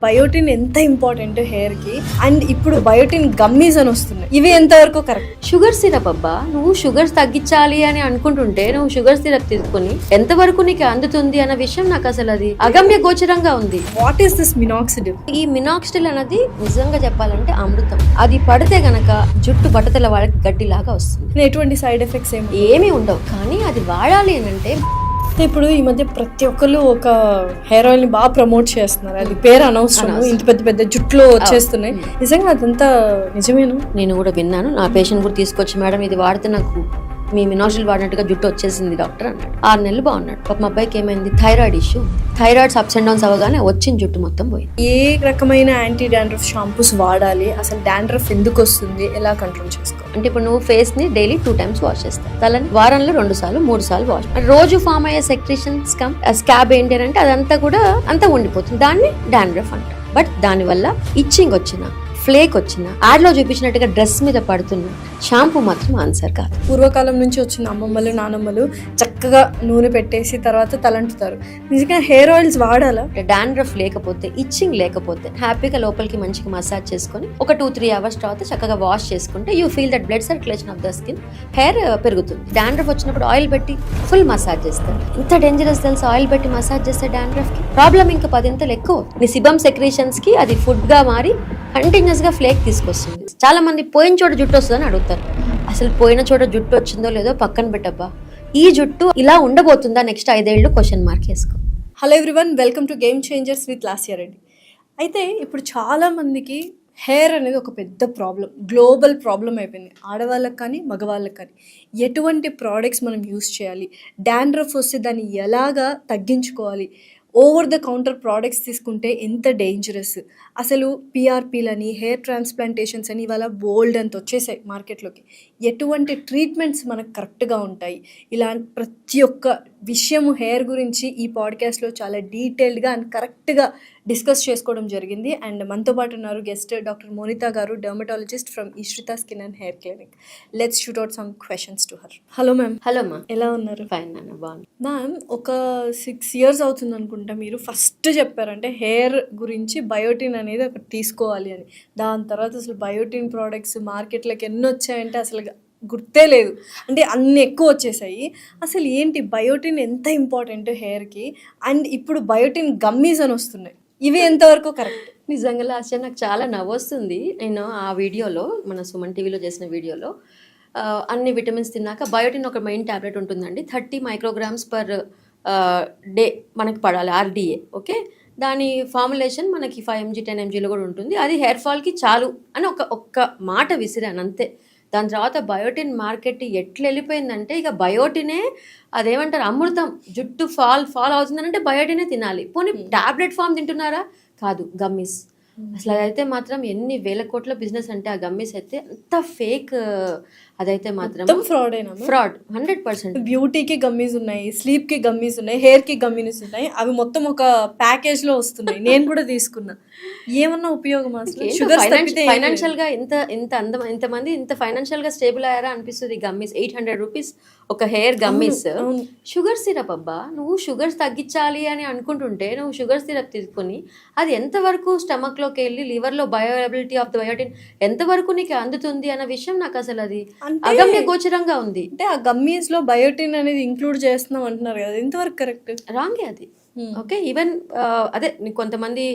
Biotin ఎంత important hair కి, and ఇప్పుడు బయోటిన్ గమ్మీస్ అని వస్తున్నాయి. ఇవి ఎంతవరకు కరెక్ట్? షుగర్ సిరప్ అబ్బా, నువ్వు షుగర్స్ తగ్గించాలి అని అనుకుంటుంటే నువ్వు షుగర్ సిరప్ తీసుకుని ఎంతవరకు నీకు అందుతుంది అన్న విషయం నాకు అసలు అది అగమ్య గోచరంగా ఉంది. What is this minoxidil? ఈ మినాక్సిడిల్ అనేది నిజంగా చెప్పాలంటే అమృతం. అది పడితే గనక జుట్టు బట్టతల వాళ్ళకి గడ్డిలాగా వస్తుంది. ఎటువంటి సైడ్ ఎఫెక్ట్స్ ఏమీ ఉండవు, కానీ అది వాడాలి అని అంటే ఇప్పుడు ఈ మధ్య ప్రతి ఒక్కరు ఒక హెయిర్ ఆయిల్ ని బాగా ప్రమోట్ చేస్తున్నారు. అది పేరు అనవసరం, ఇంత పెద్ద పెద్ద జుట్లో వచ్చేస్తున్నాయి. నిజంగా అదంతా నిజమేనా? నేను కూడా విన్నాను. నా పేషెంట్ కూడా తీసుకొచ్చి, మేడం ఇది వాడితే నాకు మీ మినాక్సిడిల్ వాడినట్టుగా జుట్టు వచ్చేసింది డాక్టర్ అన్నాడు. 6 నెలలు బాగున్నాడు. పాప మా అబ్బాయికి ఏమైంది, thyroid issue. Thyroids ups and downs అవ్వగానే వచ్చిన జుట్టు మొత్తం పోయింది. ఏ రకమైన యాంటీ డాండ్రఫ్ షాంపూస్ వాడాలి, అసలు డాండ్రఫ్ ఎందుకు వస్తుంది, ఎలా కంట్రోల్ చేసుకోవాలి? అంటే ఇప్పుడు నువ్వు ఫేస్ ని డైలీ 2 times వాష్ చేస్తావు, తలని వారంలో 2 సార్లు 3 సార్లు వాష్. రోజు ఫామ్ అయ్యే సెక్రేషన్స్ స్కాబ్ ఏంటి అంటే అదంతా కూడా అంతా ఉండిపోతుంది. దాన్ని డాండ్రఫ్ అంటారు. బట్ దానివల్ల ఇచ్చింగ్ వచ్చిన, ఫ్లేక్ వచ్చిన, యాడ్ లో చూపించినట్టుగా డ్రెస్ మీద పడుతున్న షాంపూ మాత్రం ఆన్సర్ కాదు. పూర్వకాలం నుంచి వచ్చిన అమ్మమ్మలు నానమ్మలు చక్కగా నూనె పెట్టేసి తర్వాత తలంటుతారు. నిజంగా హెయిర్ ఆయిల్స్ వాడాలా? డాండ్రఫ్ లేకపోతే, ఇచ్చింగ్ లేకపోతే హ్యాపీగా లోపలికి మంచిగా మసాజ్ చేసుకొని ఒక 2-3 hours తర్వాత చక్కగా వాష్ చేసుకుంటే you feel that blood circulation of the skin, hair పెరుగుతుంది. డాండ్రఫ్ వచ్చినప్పుడు ఆయిల్ పెట్టి ఫుల్ మసాజ్ చేస్తారు. ఇంత డేంజరస్ తెలుసు, ఆయిల్ పెట్టి మసాజ్ చేస్తే డాండ్రఫ్ కి ప్రాబ్లం ఇంకా 10 ఎక్కువ. నీ సిబమ్ సెక్రేషన్స్ కి అది ఫుడ్ గా మారి కంటిన్యూస్ గా ఫ్లేక్ తీసుకొస్తుంది. చాలా మంది పోయిన చోట జుట్టు వస్తుందని అడుగుతారు. అసలు పోయిన చోట జుట్టు వచ్చిందో లేదో పక్కన పెట్టబ్బా, ఈ జుట్టు ఇలా ఉండబోతుందా నెక్స్ట్ 5 ఏళ్ళు క్వశ్చన్ మార్క్ వేసుకో. Hello everyone, welcome to game changers with Lasya Reddy. అయితే ఇప్పుడు చాలా మందికి హెయిర్ అనేది ఒక పెద్ద ప్రాబ్లం, గ్లోబల్ ప్రాబ్లం అయిపోయింది. ఆడవాళ్ళకి కానీ మగవాళ్ళకి కానీ ఎటువంటి ప్రోడక్ట్స్ మనం యూస్ చేయాలి, డాండ్రఫ్ వస్తే దాన్ని ఎలాగా తగ్గించుకోవాలి, ఓవర్ ద కౌంటర్ ప్రోడక్ట్స్ తీసుకుంటే ఎంత డేంజరస్, అసలు పిఆర్పీలని, హెయిర్ ట్రాన్స్ప్లాంటేషన్స్ అని ఇవాళ బోల్డ్ అంత వచ్చేసాయి మార్కెట్లోకి. ఎటువంటి ట్రీట్మెంట్స్ మనకు కరెక్ట్గా ఉంటాయి, ఇలాంటి ప్రతి ఒక్క విషయము హెయిర్ గురించి ఈ పాడ్కాస్ట్లో చాలా డీటెయిల్డ్గా అండ్ కరెక్ట్గా డిస్కస్ చేసుకోవడం జరిగింది. అండ్ మనతో పాటు ఉన్నారు guest doctor Monitha garu, dermatologist from Eshritha skin and hair clinic. Let's shoot out some questions to her. Hello ma'am. Hello మా, ఎలా ఉన్నారు? ఫైన్ నాన్న, బాగుంది. మ్యామ్, ఒక 6 years అవుతుంది అనుకుంటా మీరు ఫస్ట్ చెప్పారంటే హెయిర్ గురించి బయోటిన్ అనేది ఒకటి తీసుకోవాలి అని. దాని తర్వాత అసలు బయోటిన్ ప్రోడక్ట్స్ మార్కెట్లోకి ఎన్ని వచ్చాయంటే అసలు గుర్తే లేదు, అంటే అన్ని ఎక్కువ వచ్చేసాయి. అసలు ఏంటి బయోటిన్ ఎంత ఇంపార్టెంట్ హెయిర్కి, అండ్ ఇప్పుడు బయోటిన్ గమ్మీస్ అని వస్తున్నాయి. ఇవి ఎంతవరకు కరెక్ట్? నిజంగా లాస్ట్ నాకు చాలా నవ్వొస్తుంది. నేను ఆ వీడియోలో, మన సుమన్ టీవీలో చేసిన వీడియోలో, అన్ని విటమిన్స్ తిన్నాక బయోటిన్ ఒక మెయిన్ ట్యాబ్లెట్ ఉంటుందండి. 30 micrograms per డే మనకి పడాలి, RDA. ఓకే, దాని ఫార్ములేషన్ మనకి 5 mg 10 mgలో కూడా ఉంటుంది. అది హెయిర్ ఫాల్కి చాలు అని ఒక్క మాట విసిరాను అంతే. దాని తర్వాత బయోటిన్ మార్కెట్ ఎట్లా వెళ్ళిపోయిందంటే ఇక బయోటినే అదేమంటారు అమృతం. జుట్టు ఫాల్ అవుతుందని అంటే బయోటినే తినాలి. పోనీ టాబ్లెట్ ఫామ్ తింటున్నారా? కాదు, గమ్మీస్. అసలు అదైతే మాత్రం ఎన్ని వేల కోట్ల బిజినెస్ అంటే ఆ గమ్మీస్ అయితే అంత ఫేక్. అదైతే మాత్రం ఫ్రాడ్ 100%. బ్యూటీకి గమ్మీస్ ఉన్నాయి, స్లీప్ కి గమ్మీస్ ఉన్నాయి, హెయిర్ కి గమ్మీస్ ఉన్నాయి. అవి మొత్తం ఒక ప్యాకేజ్ లో వస్తున్నాయి. నేను కూడా తీసుకున్నా. ఏమన్నా ఉపయోగం అసలు? షుగర్ ఫైనాన్షియల్ గా ఇంతమంది ఇంత ఫైనాన్షియల్ గా స్టేబుల్ అయ్యారా అనిపిస్తుంది. గమ్మీస్ 800 rupees ఒక హెయిర్ గమ్మీస్. షుగర్ సిరప్ అబ్బా, నువ్వు షుగర్స్ తగ్గించాలి అని అనుకుంటుంటే నువ్వు షుగర్ సిరప్ తీసుకుని అది ఎంతవరకు స్టమక్ లోకి వెళ్ళి లివర్ లో బయోఎబిలిటీ ఆఫ్ ద బయోటిన్ ఎంతవరకు నీకు అందుతుంది అన్న విషయం నాకు అసలు అది అగమ్య గోచరంగా ఉంది. అంటే ఆ గమ్మీస్ లో బయోటిన్ అనేది ఇంక్లూడ్ చేస్తున్నాం అంటున్నారు కదా, ఎంతవరకు కరెక్ట్? రాంగే అది. ఓకే, ఈవెన్ అదే కొంతమంది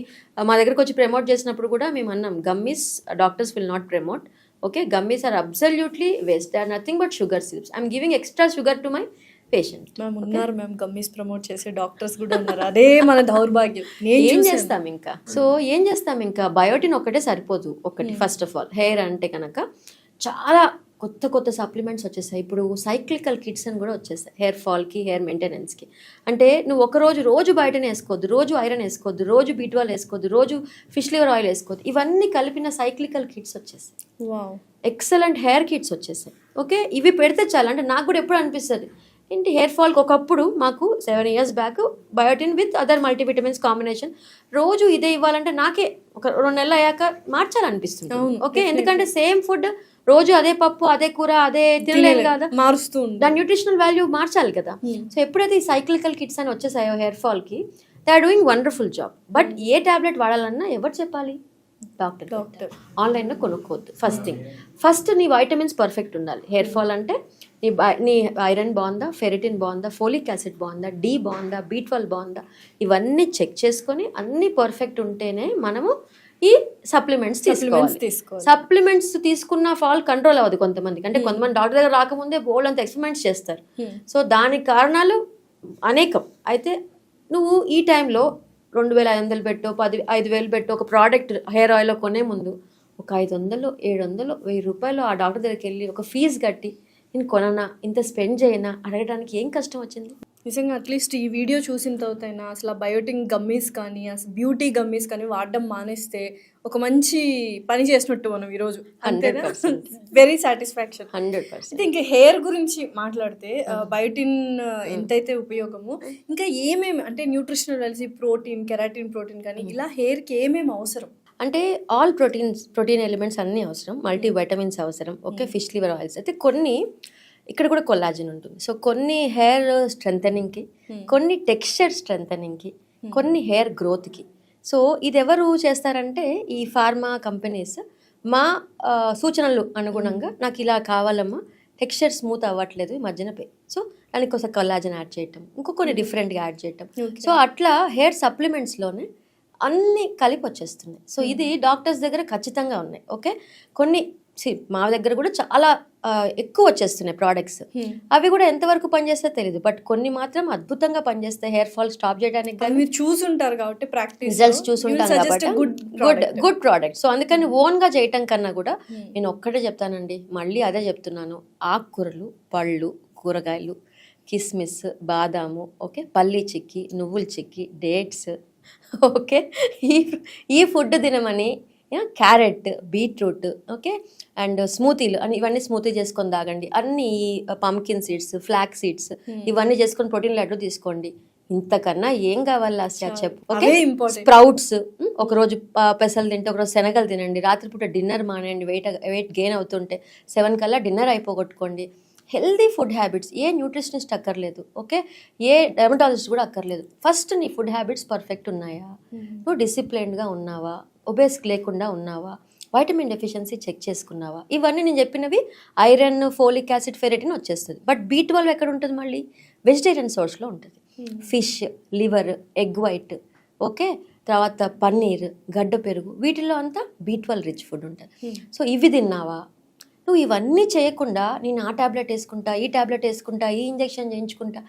మా దగ్గరకు వచ్చి ప్రమోట్ చేసినప్పుడు కూడా మేము అన్నాం, gummies doctors will not promote. Okay, gummies are absolutely waste. They are nothing but sugar syrups. I'm giving extra sugar to my patient. Ma'am ఉన్నారు, మ్యామ్ గమ్మీస్ ప్రమోట్ చేసే డాక్టర్స్ కూడా ఉన్నారు. అదే మన దౌర్భాగ్యం. ఏం చేస్తాం ఇంకా? సో ఏం చేస్తాం ఇంకా? బయోటిన్ ఒకటే సరిపోదు. ఒకటి ఫస్ట్ ఆఫ్ ఆల్ హెయిర్ అంటే కనుక చాలా కొత్త సప్లిమెంట్స్ వచ్చేసాయి. ఇప్పుడు సైక్లికల్ కిట్స్ అని కూడా వచ్చేసాయి హెయిర్ ఫాల్కి, హెయిర్ మెయింటెనెన్స్కి. అంటే నువ్వు రోజు బయటనే వేసుకోవద్దు, రోజు ఐరన్ వేసుకోవద్దు, రోజు B12 వేసుకోవద్దు, రోజు ఫిష్ లివర్ ఆయిల్ వేసుకోవద్దు. ఇవన్నీ కలిపిన సైక్లికల్ కిట్స్ వచ్చేసాయి. ఎక్సలెంట్ హెయిర్ కిట్స్ వచ్చేసాయి. ఓకే, ఇవి పెడితే చాలా. అంటే నాకు కూడా ఎప్పుడు అనిపిస్తుంది ఏంటి, హెయిర్ ఫాల్కి ఒకప్పుడు మాకు 7 years back biotin with other multivitamins combination రోజు ఇదే ఇవ్వాలంటే నాకే ఒక 2 నెలలు అయ్యాక మార్చాలనిపిస్తుంది. ఓకే, ఎందుకంటే సేమ్ ఫుడ్ రోజు అదే పప్పు, అదే కూర, అదే తినలేదు కదా, మారుస్తూ దాని న్యూట్రిషనల్ వాల్యూ మార్చాలి కదా. సో ఎప్పుడైతే ఈ సైక్లికల్ కిట్స్ అని వచ్చేసాయో హెయిర్ ఫాల్కి, they are doing wonderful job. But ఏ టాబ్లెట్ వాడాలన్నా ఎవరు చెప్పాలి? డాక్టర్. ఆన్లైన్లో కొనుక్కోవద్దు. ఫస్ట్ నీ వైటమిన్స్ పర్ఫెక్ట్ ఉండాలి. హెయిర్ ఫాల్ అంటే నీ ఐరన్ బాగుందా, ఫెరిటిన్ బాగుందా, ఫోలిక్ యాసిడ్ బాగుందా, డి బాగుందా, B12 బాగుందా, ఇవన్నీ చెక్ చేసుకొని అన్నీ పర్ఫెక్ట్ ఉంటేనే మనము ఈ సప్లిమెంట్స్ తీసుకోవాలి. సప్లిమెంట్స్ తీసుకున్న ఫాల్ కంట్రోల్ అవ్వదు కొంతమందికి. అంటే కొంతమంది డాక్టర్ దగ్గర రాకముందే బోల్డ్ అంత ఎక్స్పెరిమెంట్స్ చేస్తారు. సో దానికి కారణాలు అనేకం. అయితే నువ్వు ఈ టైంలో 2,500 పెట్టో 5,000 పెట్టో ఒక ప్రోడక్ట్ హెయిర్ ఆయిల్ కొనే ముందు ఒక 500, 700, 1000 రూపాయలు ఆ డాక్టర్ దగ్గరికి వెళ్ళి ఒక ఫీజు కట్టి నేను కొననా, ఇంత స్పెండ్ చేయనా అడగడానికి ఏం కష్టం వచ్చింది? నిజంగా అట్లీస్ట్ ఈ వీడియో చూసిన తర్వాతైనా అసలు బయోటిన్ గమ్మీస్ కానీ అసలు బ్యూటీ గమ్మీస్ కానీ వాడడం మానేస్తే ఒక మంచి పని చేసినట్టు మనం ఈరోజు. 100% వెరీ సాటిస్ఫాక్షన్. 100%. అయితే ఇంకా హెయిర్ గురించి మాట్లాడితే బయోటిన్ ఎంతైతే ఉపయోగము, ఇంకా ఏమేమి అంటే nutritional values, protein, keratin protein కానీ ఇలా హెయిర్కి ఏమేమి అవసరం? అంటే ఆల్ ప్రోటీన్ ఎలిమెంట్స్ అన్నీ అవసరం, మల్టీ వైటమిన్స్ అవసరం. ఓకే, ఫిష్ లివర్ ఆయిల్స్ అయితే కొన్ని, ఇక్కడ కూడా కొల్లాజన్ ఉంటుంది. సో కొన్ని హెయిర్ స్ట్రెంథనింగ్కి, కొన్ని టెక్స్చర్ స్ట్రెంథనింగ్కి, కొన్ని హెయిర్ గ్రోత్కి. సో ఇది ఎవరు చేస్తారంటే ఈ ఫార్మా కంపెనీస్ మా సూచనలు అనుగుణంగా నాకు ఇలా కావాలమ్మా, టెక్స్చర్ స్మూత్ అవ్వట్లేదు ఈ మధ్యన సో దానికి కోసం కొల్లాజన్ యాడ్ చేయటం, కొన్ని డిఫరెంట్గా యాడ్ చేయటం. సో అట్లా హెయిర్ సప్లిమెంట్స్లోనే అన్నీ కలిపి వచ్చేస్తున్నాయి. సో ఇది డాక్టర్స్ దగ్గర ఖచ్చితంగా ఉన్నాయి. ఓకే, కొన్ని మా దగ్గర కూడా చాలా ఎక్కువ వచ్చేస్తున్నాయి ప్రోడక్ట్స్. అవి కూడా ఎంతవరకు పనిచేస్తే తెలియదు, బట్ కొన్ని మాత్రం అద్భుతంగా పనిచేస్తాయి హెయిర్ ఫాల్ స్టాప్ చేయడానికి. మీరు చూసుంటారు కాబట్టి ప్రాక్టీస్ రిజల్ట్స్ చూసుంటాం కాబట్టి గుడ్ ప్రోడక్ట్. సో అందుకని ఓన్గా చేయటం కన్నా కూడా నేను ఒక్కటే చెప్తానండి, మళ్ళీ అదే చెప్తున్నాను, ఆకుకూరలు, పళ్ళు, కూరగాయలు, కిస్మిస్, బాదాము, ఓకే, పల్లి చిక్కి, నువ్వుల చిక్కి, డేట్స్, ఓకే, ఈ ఫుడ్ తినమని, క్యారెట్, బీట్రూట్, ఓకే, అండ్ స్మూతీలు అని ఇవన్నీ స్మూతీ చేసుకొని తాగండి. అన్ని పంకిన్ సీడ్స్, ఫ్లాక్ సీడ్స్ ఇవన్నీ చేసుకొని ప్రోటీన్ లడ్డు తీసుకోండి. ఇంతకన్నా ఏం కావాలి ఆసియా చెప్పు? ఓకే, స్ప్రౌట్స్ ఒకరోజు పెసలు తింటే ఒకరోజు శనగలు తినండి. రాత్రిపూట డిన్నర్ మానేయండి, వెయిట్ గెయిన్ అవుతుంటే 7 కల్లా డిన్నర్ అయిపోగొట్టుకోండి. హెల్దీ ఫుడ్ హ్యాబిట్స్, ఏ న్యూట్రిషనిస్ట్ అక్కర్లేదు, ఓకే, ఏ డెర్మటాలజిస్ట్ కూడా అక్కర్లేదు. ఫస్ట్ నీ ఫుడ్ హ్యాబిట్స్ పర్ఫెక్ట్ ఉన్నాయా, నువ్వు డిసిప్లైన్డ్గా ఉన్నావా, ఒబేస్ లేకుండా ఉన్నావా, వైటమిన్ డెఫిషియన్సీ చెక్ చేసుకున్నావా, ఇవన్నీ నేను చెప్పినవి ఐరన్, ఫోలిక్ యాసిడ్, ఫెరిటిన్ వచ్చేస్తుంది. బట్ B12 ఎక్కడ ఉంటుంది? మళ్ళీ వెజిటేరియన్ సోర్స్లో ఉంటుంది. Fish, liver, egg white, okay, తర్వాత పన్నీర్, గడ్డ పెరుగు, వీటిల్లో అంతా B12 రిచ్ ఫుడ్ ఉంటుంది. సో ఇవి తిన్నావా? నువ్వు ఇవన్నీ చేయకుండా నేను ఆ ట్యాబ్లెట్ వేసుకుంటా, ఈ ట్యాబ్లెట్ వేసుకుంటా, ఈ ఇంజెక్షన్ చేయించుకుంటా,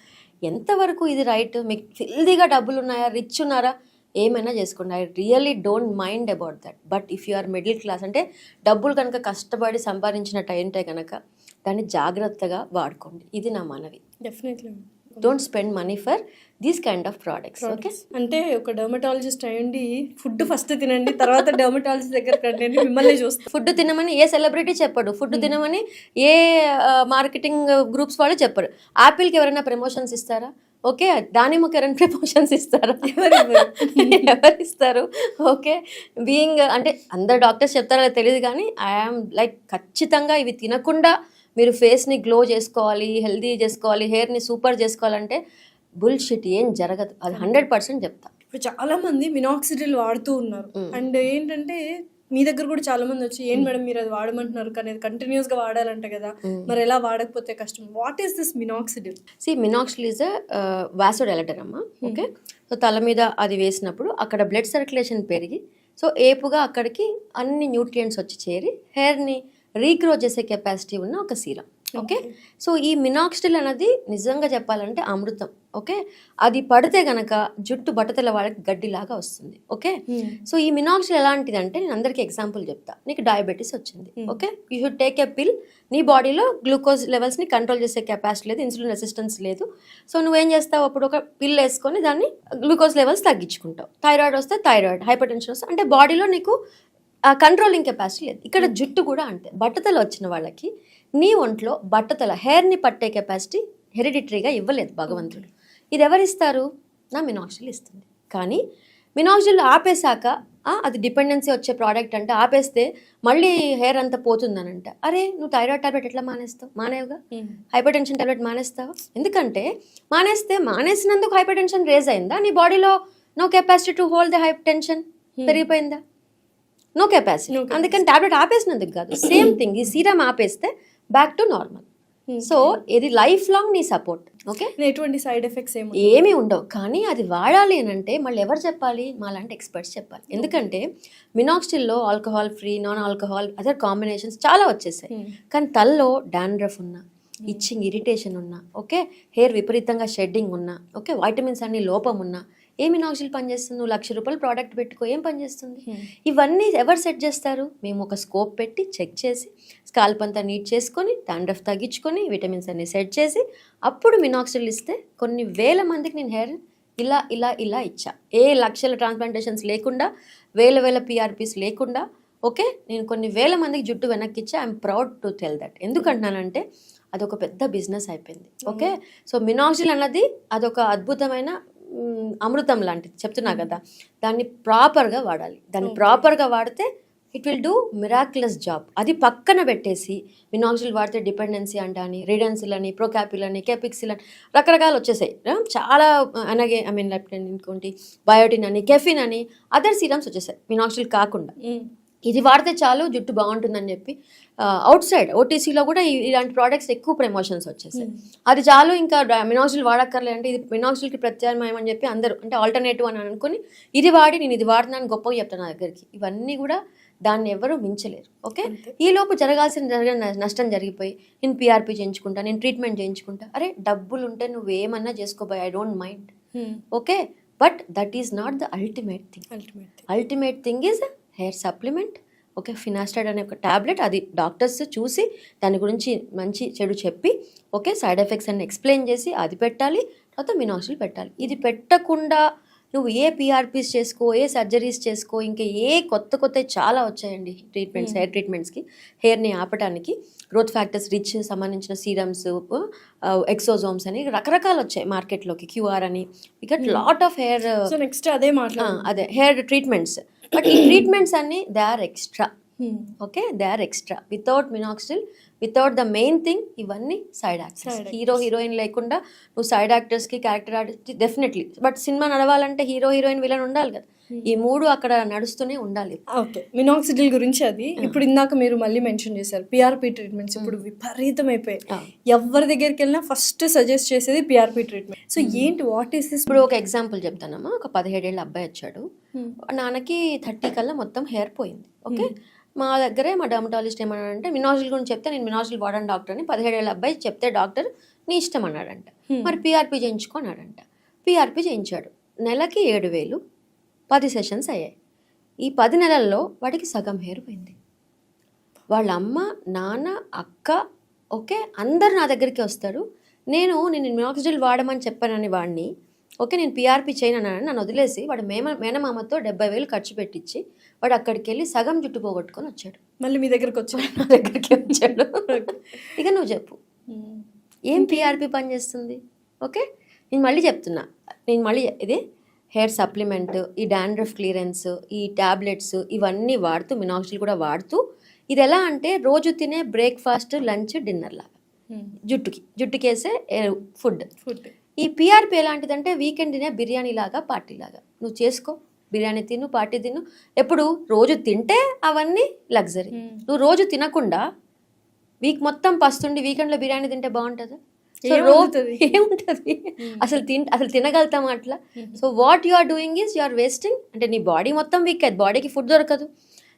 ఎంతవరకు ఇది రైట్? మీకు హెల్దీగా డబ్బులు ఉన్నాయా, రిచ్ ఉన్నారా, ఏమైనా చేసుకోండి. I really don't mind about that. But if you are middle class, అంటే డబ్బులు కనుక కష్టపడి సంపాదించినట్టు అయింటే కనుక దాన్ని జాగ్రత్తగా వాడుకోండి. ఇది నా మనవి. Definitely don't spend money for these kind of products. Okay, అంటే ఒక డర్మటాలజిస్ట్ అయ్యండి ఫుడ్ ఫస్ట్ తినండి, తర్వాత డర్మటాలజిస్ట్ దగ్గర రండి మిమ్మల్ని చూస్తాను. ఫుడ్ తినమని ఏ సెలబ్రిటీ చెప్పడు, ఫుడ్ తినమని ఏ మార్కెటింగ్ గ్రూప్స్ వాళ్ళు చెప్పరు. యాపిల్కి ఎవరైనా ప్రమోషన్స్ ఇస్తారా? ఓకే, దానిమ్మకి ఎవరైనా ప్రమోషన్స్ ఇస్తారా? ఎవరు ఇస్తారు? ఓకే, బీయింగ్ అంటే అందరు డాక్టర్స్ చెప్తారో తెలియదు, కానీ ఐఆమ్ లైక్ ఖచ్చితంగా ఇవి తినకుండా మీరు ఫేస్ని గ్లో చేసుకోవాలి, హెల్దీ చేసుకోవాలి, హెయిర్ని సూపర్ చేసుకోవాలంటే బుల్షిట్, ఏం జరగదు. అది 100% చెప్తా. ఇప్పుడు చాలా మంది మినాక్సిడిల్ వాడుతూ ఉన్నారు. అండ్ ఏంటంటే మీ దగ్గర కూడా చాలా మంది వచ్చి ఏం మేడం మీరు అది వాడమంటున్నారు, కానీ అది కంటిన్యూస్ గా వాడాలంట కదా, మరి ఎలా వాడకపోతే కష్టం. What is this minoxidil? Minoxidil is vasodilator అమ్మా. ఓకే, సో తల మీద అది వేసినప్పుడు అక్కడ బ్లడ్ సర్క్యులేషన్ పెరిగి సో ఏపుగా అక్కడికి అన్ని న్యూట్రియంట్స్ వచ్చి చేరి హెయిర్ని రీగ్రో చేసే కెపాసిటీ ఉన్న ఒక సీరం. ఓకే, సో ఈ మినాక్సిడిల్ అనేది నిజంగా చెప్పాలంటే అమృతం. ఓకే, అది పడితే గనక జుట్టు బట్టతల వాళ్ళకి గడ్డిలాగా వస్తుంది. ఓకే, సో ఈ మినాక్సిడిల్ ఎలాంటిదంటే నేను అందరికీ ఎగ్జాంపుల్ చెప్తా. నీకు డయాబెటీస్ వచ్చింది, okay, you should take a పిల్. నీ బాడీలో గ్లూకోజ్ లెవెల్స్ని కంట్రోల్ చేసే కెపాసిటీ లేదు, ఇన్సులిన్ రెసిస్టెన్స్ లేదు. సో నువ్వేం చేస్తావు, అప్పుడు ఒక పిల్ వేసుకొని దాన్ని గ్లూకోజ్ లెవెల్స్ తగ్గించుకుంటావు. థైరాయిడ్ వస్తే థైరాయిడ్, హైపర్ టెన్షన్ వస్తే, అంటే బాడీలో నీకు కంట్రోలింగ్ కెపాసిటీ లేదు. ఇక్కడ జుట్టు కూడా అంతే. బట్టతల వచ్చిన వాళ్ళకి నీ ఒంట్లో బట్టతల హెయిర్ని పట్టే కెపాసిటీ హెరిడిటరీగా ఇవ్వలేదు భగవంతుడు. ఇది ఎవరిస్తారు? నా మినాక్సిడిల్ ఇస్తుంది. కానీ మినాక్సిడిల్ ఆపేశాక అది డిపెండెన్సీ వచ్చే ప్రోడక్ట్ అంటే ఆపేస్తే మళ్ళీ హెయిర్ అంతా పోతుందనంట. అరే నువ్వు థైరాయిడ్ టాబ్లెట్ ఎట్లా మానేస్తావు? మానేవుగా. హైపర్ టెన్షన్ టాబ్లెట్ మానేస్తావు. ఎందుకంటే మానేసినందుకు హైపర్ టెన్షన్ రేజ్ అయిందా? నీ బాడీలో no capacity to hold the hype tension పెరిగిపోయిందా? No capacity. అందుకని టాబ్లెట్ ఆపేసినందుకు కాదు, సేమ్ థింగ్ ఈ సీరం ఆపేస్తే బ్యాక్ టు నార్మల్. సో ఇది లైఫ్ లాంగ్ నీ సపోర్ట్. ఓకే, ఎటువంటి సైడ్ ఎఫెక్ట్స్ ఏమీ ఉండవు. కానీ అది వాడాలి అని అంటే మళ్ళీ ఎవరు చెప్పాలి? మాలాంటి ఎక్స్పర్ట్స్ చెప్పాలి. ఎందుకంటే మినాక్సిడిల్లో alcohol free, non alcohol, other combinations చాలా వచ్చేసాయి. కానీ తలలో డాండ్రఫ్ ఉన్నా, ఇచ్చింగ్ ఇరిటేషన్ ఉన్నా, ఓకే, హెయిర్ విపరీతంగా షెడ్డింగ్ ఉన్నా, ఓకే, వైటమిన్స్ అన్ని లోపం ఉన్నా, ఏ మినాక్సిల్ పనిచేస్తుంది? నువ్వు ₹1,00,000 ప్రోడక్ట్ పెట్టుకో, ఏం పనిచేస్తుంది? ఇవన్నీ ఎవరు సెట్ చేస్తారు? మేము ఒక స్కోప్ పెట్టి చెక్ చేసి స్కాల్ప్ అంతా నీట్ చేసుకొని డాండ్రఫ్ తగ్గించుకొని విటమిన్స్ అన్ని సెట్ చేసి అప్పుడు మినాక్సిల్ ఇస్తే కొన్ని వేల మందికి నేను హెయిర్ ఇలా ఇలా ఇలా ఇచ్చా. ఏ లక్షల ట్రాన్స్ప్లాంటేషన్స్ లేకుండా, వేల పిఆర్పీస్ లేకుండా, ఓకే, నేను కొన్ని వేల మందికి జుట్టు వెనక్కి ఇచ్చా. I'm proud to tell that. ఎందుకంటున్నానంటే అదొక పెద్ద బిజినెస్ అయిపోయింది. ఓకే, సో మినాక్సిల్ అన్నది అదొక అద్భుతమైన అమృతం లాంటిది చెప్తున్నా కదా. దాన్ని ప్రాపర్గా వాడాలి. దాన్ని ప్రాపర్గా వాడితే it will do miraculous job. అది పక్కన పెట్టేసి మినాక్సిల్ వాడితే డిపెండెన్సీ అంటాని, రిడెన్సిల్ అని, ప్రోకాపిల్ అని, కెపిక్సిల్ అని రకరకాలు వచ్చేసాయి. చాలా అలాగే ఇంకోటి బయోటిన్ అని, కెఫిన్ అని, అదర్ సీరమ్స్ వచ్చేసాయి మినాక్సిల్ కాకుండా. ఇది వాడితే చాలు జుట్టు బాగుంటుందని చెప్పి అవుట్ సైడ్ ఓటీసీలో కూడా ఇలాంటి ప్రోడక్ట్స్ ఎక్కువ ప్రమోషన్స్ వచ్చేసాయి. అది చాలు, ఇంకా మినాక్సిల్ వాడక్కర్లే అంటే ఇది మినాక్సిల్కి ప్రత్యామ్నాయం అని చెప్పి అందరూ, అంటే ఆల్టర్నేటివ్ అని అనుకుని ఇది వాడి నేను ఇది వాడుతున్నాను గొప్పగా చెప్తాను నా దగ్గరికి. ఇవన్నీ కూడా దాన్ని ఎవరు మించలేరు. ఓకే, ఈలోపు జరిగిన నష్టం జరిగిపోయి నేను పిఆర్పి చేయించుకుంటా, నేను ట్రీట్మెంట్ చేయించుకుంటా. అరే డబ్బులు ఉంటే నువ్వు ఏమన్నా చేసుకోబోయ్, I don't mind. Okay, but that is not the ultimate thing. Ultimate thing is hair supplement. Okay, finasteride అనే ఒక ట్యాబ్లెట్, అది డాక్టర్స్ చూసి దాని గురించి మంచి చెడు చెప్పి, ఓకే, సైడ్ ఎఫెక్ట్స్ అన్ని ఎక్స్ప్లెయిన్ చేసి అది పెట్టాలి. తర్వాత మినాక్సిల్ పెట్టాలి. ఇది పెట్టకుండా నువ్వు ఏ పిఆర్పీస్ చేసుకో, ఏ సర్జరీస్ చేసుకో, ఇంకా ఏ కొత్త చాలా వచ్చాయండి ట్రీట్మెంట్స్, హెయిర్ ట్రీట్మెంట్స్కి, హెయిర్ని ఆపడానికి. గ్రోత్ ఫ్యాక్టర్స్ రిచ్ సంబంధించిన సీరమ్స్, ఎక్సోజోమ్స్ అని రకరకాలు వచ్చాయి మార్కెట్లోకి, క్యూఆర్ అని, ఇక లాట్ ఆఫ్ హెయిర్ నెక్స్ట్ అదే హెయిర్ ట్రీట్మెంట్స్. బట్ ఈ ట్రీట్మెంట్స్ అన్ని they are extra. Okay, they are extra. Without minoxidil, without the main thing, ఇవన్నీ సైడ్ యాక్టర్స్. హీరోయిన్ లేకుండా నువ్వు సైడ్ యాక్టర్స్కి, character artist definitely. But cinema నడవాలంటే హీరోయిన్ విలన్ ఉండాలి కదా. ఈ మూడు అక్కడ నడుస్తూనే ఉండాలి. ఓకే, మినాక్సిడిల్ గురించి అది ఇప్పుడు ఇందాక మీరు మళ్ళీ మెన్షన్ చేశారు. పిఆర్పి ట్రీట్మెంట్స్ ఇప్పుడు విపరీతం అయిపోయాయి. ఎవరి దగ్గరికి వెళ్ళినా ఫస్ట్ సజెస్ట్ చేసేది పిఆర్పి ట్రీట్మెంట్. సో ఏంటి, వాట్ ఈస్ దిస్? ఇప్పుడు ఒక ఎగ్జాంపుల్ చెప్తానమ్మా. ఒక 17 ఏళ్ళ అబ్బాయి వచ్చాడు. నాన్నకి 30 కల్లా మొత్తం హెయిర్ పోయింది. ఓకే, మా దగ్గరే మా డర్మటాలజిస్ట్ ఏమన్నాడంటే మినాక్సిల్ గురించి చెప్తే, నేను మినాక్సిల్ వాడను డాక్టర్ అని 17 ఏళ్ళ అబ్బాయి చెప్తే డాక్టర్ నీ ఇష్టం అన్నాడంట. మరి పిఆర్పి చేయించుకున్నాడంట. పిఆర్పి చేయించాడు. నెలకి 7,000, 10 సెషన్స్ అయ్యాయి. ఈ 10 నెలల్లో వాడికి సగం హెయిర్ పోయింది. వాళ్ళ అమ్మ, నాన్న, అక్క, ఓకే, అందరు నా దగ్గరికి వస్తారు. నేను మినాక్సిడిల్ వాడమని చెప్పానని వాడిని, ఓకే, నేను పిఆర్పి చేయనని నన్ను వదిలేసి వాడు మేనమామతో 70,000 ఖర్చు పెట్టించి వాడు అక్కడికి వెళ్ళి సగం జుట్టు పోగొట్టుకొని వచ్చాడు. మళ్ళీ మీ దగ్గరకు వచ్చాడు, నా దగ్గరికి వచ్చాడు. ఇక నువ్వు చెప్పు, ఏం పిఆర్పి పని చేస్తుంది? ఓకే, నేను మళ్ళీ చెప్తున్నా, ఇది హెయిర్ సప్లిమెంట్, ఈ డాండ్రఫ్ క్లియరెన్స్, ఈ ట్యాబ్లెట్స్ ఇవన్నీ వాడుతూ, మినాక్సిల్ కూడా వాడుతూ, ఇది ఎలా అంటే రోజు తినే బ్రేక్ఫాస్ట్, లంచ్, డిన్నర్ లాగా జుట్టుకేసే ఫుడ్. ఈ పిఆర్పి ఎలాంటిదంటే వీకెండ్ తినే బిర్యానీ లాగా, పార్టీ లాగా. నువ్వు చేసుకో, బిర్యానీ తిను, పార్టీ తిను. ఎప్పుడు రోజు తింటే అవన్నీ లగ్జరీ. నువ్వు రోజు తినకుండా వీక్ మొత్తం పస్తుండి వీకెండ్లో బిర్యానీ తింటే బాగుంటుందా? సో ఏముంటుంది అసలు తినగలుగుతాం అట్లా? So what you are doing is you are wasting. అంటే నీ బాడీ మొత్తం వీక్ అయ్యింది, బాడీకి ఫుడ్ దొరకదు,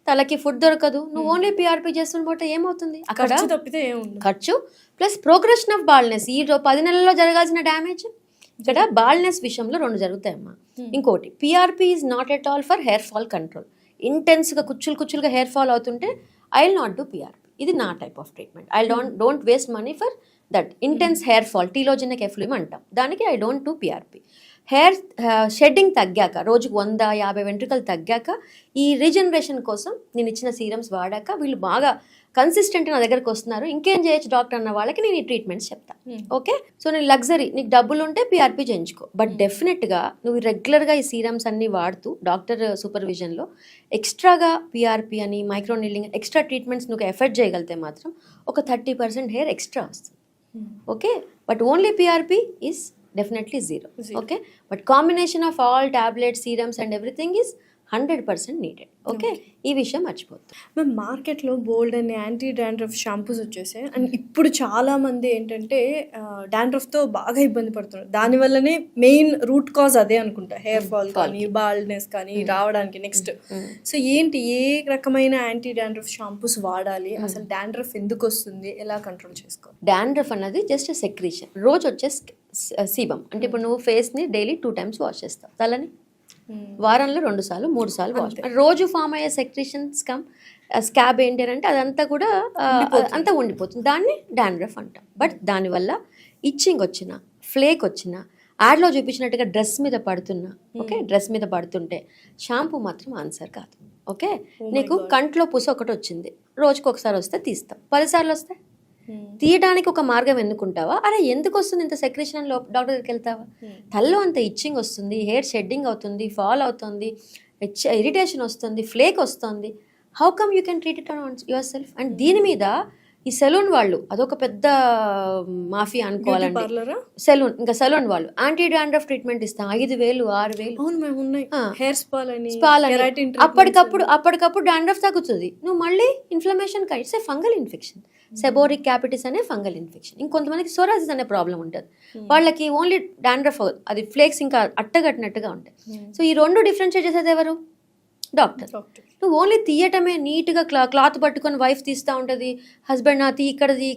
తలకి ఫుడ్ దొరకదు. నువ్వు ఓన్లీ పిఆర్పి చేస్తుంటే ఏమవుతుంది? అక్కడ ఖర్చు ప్లస్ ప్రోగ్రెషన్ ఆఫ్ బాల్నెస్. ఈ 10 నెలల్లో జరగాల్సిన డ్యామేజ్ ఇక్కడ బాల్నెస్ విషయంలో 2 జరుగుతాయమ్మా. ఇంకోటి, PRP is not at all for hair fall control. ఇంటెన్స్గా కుచ్చులుగా హెయిర్ ఫాల్ అవుతుంటే I will not do PRP. ఇది నా type of treatment. I don't waste money for that intense hair fall, telogenic effluvium అంటాం దానికి. I don't do PRP. Hair shedding తగ్గాక, రోజుకు 100-50 వెంట్రుకలు తగ్గాక, ఈ రీజనరేషన్ కోసం నేను ఇచ్చిన సీరమ్స్ వాడాక వీళ్ళు బాగా కన్సిస్టెంట్ నా దగ్గరకు వస్తున్నారు. ఇంకేం చేయొచ్చు డాక్టర్ అన్న వాళ్ళకి నేను ఈ ట్రీట్మెంట్స్ చెప్తాను. ఓకే, సో నేను లగ్జరీ, నీకు డబ్బులు ఉంటే పిఆర్పి చేయించుకో. బట్ డెఫినెట్గా నువ్వు రెగ్యులర్గా ఈ సీరమ్స్ అన్ని వాడుతూ డాక్టర్ సూపర్విజన్లో ఎక్స్ట్రాగా పిఆర్పి అని, మైక్రో నీడ్లింగ్, ఎక్స్ట్రా ట్రీట్మెంట్స్ నువ్వు ఎఫర్ట్ చేయగలిగితే మాత్రం ఒక 30% హెయిర్ ఎక్స్ట్రా వస్తుంది. Okay, but only PRP is definitely zero. Okay, but combination of all tablets, serums and everything is 100% needed. Okay, ఈ విషయం మర్చిపోతుంది. మ్యామ్ మార్కెట్లో బోల్డ్ అని యాంటీ డాండ్రఫ్ షాంపూస్ వచ్చేసాయి అండ్ ఇప్పుడు చాలామంది ఏంటంటే డాండ్రఫ్తో బాగా ఇబ్బంది పడుతున్నారు. దానివల్లనే మెయిన్ రూట్ కాజ్ అదే అనుకుంటా, హెయిర్ ఫాల్ కానీ బాల్డ్నెస్ కానీ రావడానికి. నెక్స్ట్ సో ఏంటి, ఏ రకమైన యాంటీ డాండ్రఫ్ షాంపూస్ వాడాలి, అసలు డాండ్రఫ్ ఎందుకు వస్తుంది, ఎలా కంట్రోల్ చేసుకోవాలి? డాండ్రఫ్ అన్నది జస్ట్ సెక్రీషన్. రోజు వచ్చే సీబమ్ అంటే ఇప్పుడు నువ్వు ఫేస్ని డైలీ 2 times వాష్ చేస్తావు, తలని వారంలో 2 సార్లు 3 సార్లు వాష్. రోజు ఫామ్ అయ్యే సెక్రీషన్స్ కమ్ స్కాబ్ ఏంటి అంటే అదంతా కూడా అంతా ఉండిపోతుంది, దాన్ని డాండ్రఫ్ అంటాం. బట్ దానివల్ల ఇచ్చింగ్ వచ్చిన, ఫ్లేక్ వచ్చిన, యాడ్లో చూపించినట్టుగా డ్రెస్ మీద పడుతున్నా, ఓకే, డ్రెస్ మీద పడుతుంటే షాంపూ మాత్రం ఆన్సర్ కాదు. ఓకే, నీకు కంట్లో పుస ఒకటి వచ్చింది, రోజుకి ఒకసారి వస్తే తీస్తాం, 10 సార్లు వస్తే తీయడానికి ఒక మార్గం ఎన్నుకుంటావా? అరే ఎందుకు వస్తుంది ఇంత సెక్రేషన్ అని డాక్టర్ దగ్గరికి వెళ్తావా? తల్లో అంత ఇచ్చింగ్ వస్తుంది, హెయిర్ షెడ్డింగ్ అవుతుంది, ఫాల్ అవుతుంది, ఇరిటేషన్ వస్తుంది, ఫ్లేక్ వస్తుంది. How come you can treat it on your self? And దీని మీద ఈ సెలూన్ వాళ్ళు అదొక పెద్ద మాఫియా అనుకోవాలండి. సెలూన్, ఇంకా సెలూన్ వాళ్ళు యాంటీ డాండ్రఫ్ ట్రీట్మెంట్ ఇస్తాం, 5,000 6,000 స్పాల్ అని అప్పటికప్పుడు డాండ్రఫ్ తగ్గుతుంది, నువ్వు మళ్ళీ inflammation it's a fungal infection, seborrhoeic capitis అనే ఫంగల్ ఇన్ఫెక్షన్. ఇంకొంతమందికి సోరాసిస్ అనే ప్రాబ్లం ఉంటుంది, వాళ్ళకి ఓన్లీ డాండ్రఫ్, అది ఫ్లేక్స్ ఇంకా అట్టగట్టినట్టుగా ఉంటాయి. సో ఈ 2 డిఫరెన్షియేట్ చేసేది ఎవరు? డాక్టర్. నువ్వు ఓన్లీ తీయటమే, నీట్గా క్లాత్ పట్టుకొని వైఫ్ తీస్తూ ఉంటుంది, హస్బెండ్ ఇక్కడది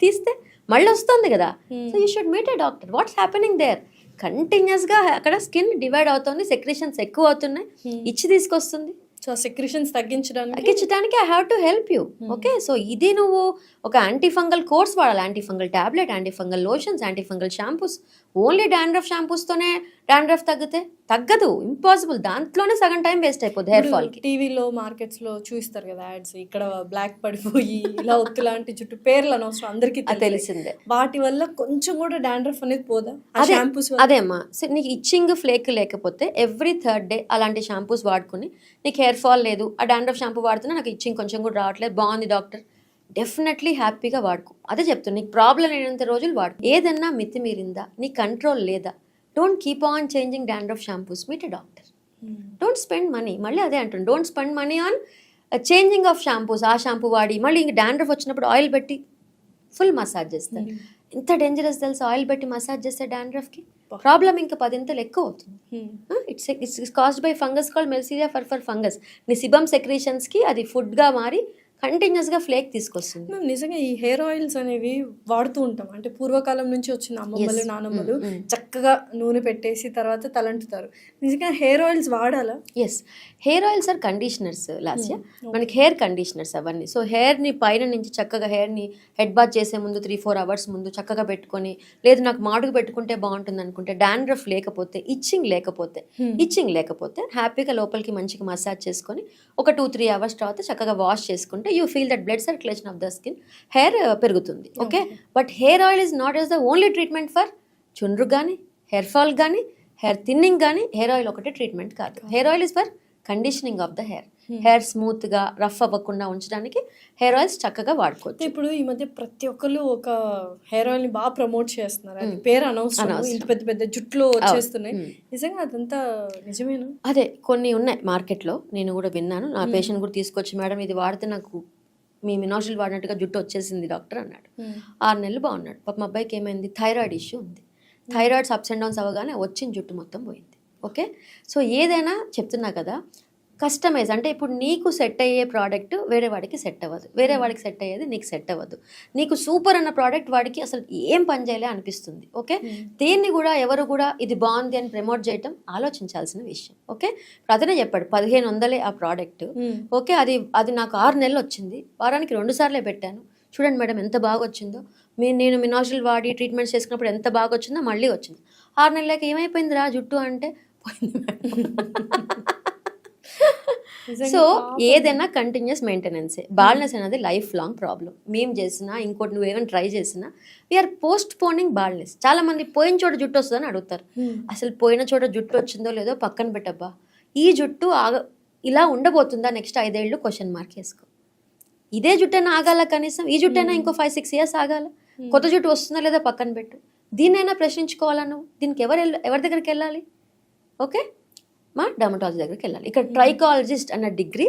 తీస్తే మళ్ళీ వస్తుంది కదా. So you should meet a doctor. What's happening there? కంటిన్యూస్గా అక్కడ స్కిన్ డివైడ్ అవుతుంది, సెక్రేషన్స్ ఎక్కువ అవుతున్నాయి, ఇచ్చి తీసుకొస్తుంది. సో సెక్రేషన్స్ తగ్గించడానికి I have to help you. Okay, so ఇది నువ్వు ఒక యాంటీఫంగల్ కోర్స్ వాడాలి, antifungal tablet, antifungal lotions, antifungal shampoos. Only dandruff షాంపూస్తోనే డాండ్రఫ్ తగ్గదు, ఇంపాసిబుల్. దాంట్లోనే సగం టైం వేస్ట్ అయిపోతుంది హెయిర్ ఫాల్ కి. టీవీలో మార్కెట్స్లో చూస్తారు కదా యాడ్స్, ఇక్కడ బ్లాక్ పడిపోయి ఇలా ఒత్తు లాంటి చుట్టూ పేర్లు అనవసరం, అందరికీ తెలిసిందే. వాటి వల్ల కొంచెం కూడా డాండ్రఫ్ అనేది పోదా? అదేమ్మా, నీకు ఇచ్చింగ్ ఫ్లేక్ లేకపోతే ఎవ్రీ 3rd day అలాంటి షాంపూస్ వాడుకుని, నీకు హెయిర్ ఫాల్ లేదు, ఆ డాండ్రఫ్ షాంపూ వాడుతున్నా నాకు ఇచ్చింగ్ కొంచెం కూడా రావట్లేదు, బాగుంది డాక్టర్, డెఫినెట్లీ హ్యాపీగా వాడుకో. అదే చెప్తున్నా, నీకు ప్రాబ్లం లేనంత రోజులు వాడుకో. ఏదన్నా మితిమీరిందా, నీ కంట్రోల్ లేదా, don't keep on changing dandruff shampoos, meet a doctor. Don't spend money, మళ్ళీ అదే అంటుంది, don't spend money on changing of shampoos. ఆ షాంపూ వాడి మళ్ళీ ఇంక డాండ్రఫ్ వచ్చినప్పుడు ఆయిల్ పెట్టి ఫుల్ మసాజ్ చేస్తారు. ఎంత డేంజరస్ తెలుసు, ఆయిల్ పెట్టి మసాజ్ చేస్తే డాండ్రఫ్కి ప్రాబ్లం ఇంకా 10 ఎక్కువ అవుతుంది. It's caused by fungus called malassezia for fungus. నీ సిబమ్ సెక్రేషన్స్కి అది ఫుడ్గా మారి కంటిన్యూస్గా ఫ్లేక్ తీసుకొస్తుంది. మేము నిజంగా ఈ హెయిర్ ఆయిల్స్ అనేవి వాడుతూ ఉంటాం, అంటే పూర్వకాలం నుంచి వచ్చిన అమ్మమ్మలు నానమ్మలు చక్కగా నూనె పెట్టేసి తర్వాత తలంటుతారు. నిజంగా హెయిర్ ఆయిల్స్ వాడాలా? Yes, hair oils are conditioners Lasya, మనకి హెయిర్ కండిషనర్స్ అవన్నీ. సో హెయిర్ని పైన నుంచి చక్కగా హెయిర్ని హెడ్ బాత్ చేసే ముందు 3-4 hours ముందు చక్కగా పెట్టుకొని, లేదు నాకు మాడుగు పెట్టుకుంటే బాగుంటుంది అనుకుంటే, డాండ్రఫ్ లేకపోతే, ఇచ్చింగ్ లేకపోతే హ్యాపీగా లోపలికి మంచిగా మసాజ్ చేసుకొని ఒక 2-3 hours తర్వాత చక్కగా వాష్ చేసుకుంటే you feel that blood circulation of the skin, hair పెరుగుతుంది. Okay, but hair oil is not as the only treatment for చుండ్రు కానీ, హెయిర్ ఫాల్ కానీ, హెయిర్ థిన్నింగ్ కానీ. హెయిర్ ఆయిల్ ఒకటే ట్రీట్మెంట్ కాదు. Hair oil is for conditioning of the hair, hair స్మూత్గా rough అవ్వకుండా ఉంచడానికి హెయిర్ ఆయిల్స్ చక్కగా వాడుకోవచ్చు. ఇప్పుడు ఈ మధ్య ప్రతి ఒక్కరు ఒక హెయిర్ ఆయిల్ ని బాగా ప్రమోట్ చేస్తున్నారు, అది పేరు అనవసరం, ఇంత పెద్ద పెద్ద జుట్లు వచ్చేస్తున్నాయి. నిజంగా అదంతా నిజమేనా? అదే కొన్ని ఉన్నాయి మార్కెట్లో, నేను కూడా విన్నాను. నా పేషెంట్ కూడా తీసుకొచ్చి, మేడం ఇది వాడితే నాకు మీ మినాజిల్ వాడినట్టుగా జుట్టు వచ్చేసింది డాక్టర్ అన్నాడు. 6 నెలలు బాగున్నాడు. పాప మా అబ్బాయికి ఏమైంది, థైరాయిడ్ ఇష్యూ ఉంది, థైరాయిడ్స్ అప్స్ అండ్ డౌన్స్ అవ్వగానే వచ్చిన జుట్టు మొత్తం పోయింది. ఓకే, సో ఏదైనా చెప్తున్నా కదా, కస్టమైజ్ అంటే ఇప్పుడు నీకు సెట్ అయ్యే ప్రోడక్ట్ వేరే వాడికి సెట్ అవ్వదు, వేరే వాడికి సెట్ అయ్యేది నీకు సెట్ అవ్వదు. నీకు సూపర్ అన్న ప్రోడక్ట్ వాడికి అసలు ఏం పని చేయలే అనిపిస్తుంది. ఓకే, దీన్ని కూడా ఎవరు కూడా ఇది బాగుంది అని ప్రమోట్ చేయటం ఆలోచించాల్సిన విషయం. ఓకే, అతనే చెప్పాడు 1500 ఆ ప్రోడక్ట్. ఓకే, అది నాకు 6 నెలలు వచ్చింది, వారానికి 2 సార్లే పెట్టాను, చూడండి మేడం ఎంత బాగా వచ్చిందో, నేను మినాజిల్ వాడి ట్రీట్మెంట్స్ చేసుకున్నప్పుడు ఎంత బాగా వచ్చిందో, మళ్ళీ వచ్చింది. 6 నెలలకి ఏమైపోయింది రా జుట్టు అంటే పోయింది మేడం. సో ఏదైనా కంటిన్యూస్ మెయింటెనెన్సే. బాల్నెస్ అనేది లైఫ్ లాంగ్ ప్రాబ్లం. మేము చేసినా, ఇంకోటి నువ్వు ఏమైనా ట్రై చేసినా, వీఆర్ పోస్ట్ పోనింగ్ బాల్నెస్. చాలా మంది పోయిన చోట జుట్టు వస్తుందని అడుగుతారు. అసలు పోయిన చోట జుట్టు వచ్చిందో లేదో పక్కన పెట్టబ్బా, ఈ జుట్టు ఇలా ఉండబోతుందా నెక్స్ట్ 5 ఏళ్ళు క్వశ్చన్ వేసుకో. ఇదే జుట్టైనా ఆగాల, కనీసం ఈ జుట్టైనా ఇంకో 5-6 years ఆగాల. కొత్త జుట్టు వస్తుందా లేదా పక్కన పెట్టు. దీన్నైనా ప్రశ్నించుకోవాలా నువ్వు? దీనికి ఎవరి దగ్గరికి వెళ్ళాలి? ఓకే, మా డర్మటాలజీ దగ్గరికి వెళ్ళాలి. ఇక్కడ ట్రైకాలజిస్ట్ అన్న డిగ్రీ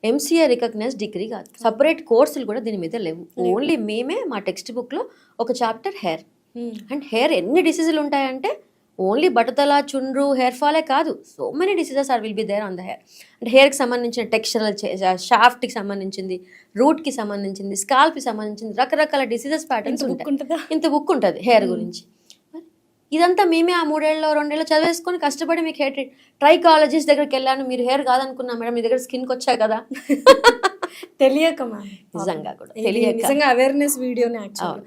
ఎంసీఏ రికగ్నైజ్ డిగ్రీ కాదు, సపరేట్ కోర్సులు కూడా దీని మీద లేవు. ఓన్లీ మేమే మా టెక్స్ట్ బుక్లో ఒక చాప్టర్ హెయిర్. అండ్ హెయిర్ ఎన్ని డిసీజులు ఉంటాయంటే ఓన్లీ బట్టతల, చుండ్రు, హెయిర్ ఫాలే కాదు, so many diseases will be there on the hair. అంటే హెయిర్కి సంబంధించిన టెక్స్చరల్, షాఫ్ట్కి సంబంధించింది, రూట్కి సంబంధించింది, స్కాల్ప్కి సంబంధించింది, రకరకాల డిసీజెస్ ప్యాటర్న్స్ ఉంటాయి. ఇంత బుక్ ఉంటుంది హెయిర్ గురించి. ఇదంతా మేమే ఆ 3 ఏళ్ళలో 2 ఏళ్ళు చదివేసుకొని కష్టపడి మీకు హెయిర్ ట్రైకాలజిస్ట్ దగ్గరికి వెళ్ళాను, మీరు హెయిర్ కాదనుకున్నా మేడం, మీ దగ్గర స్కిన్కి వచ్చా కదా. తెలియక మ్యామ్, నిజంగా కూడా నిజంగా అవేర్నెస్ వీడియోనే యాక్చువల్.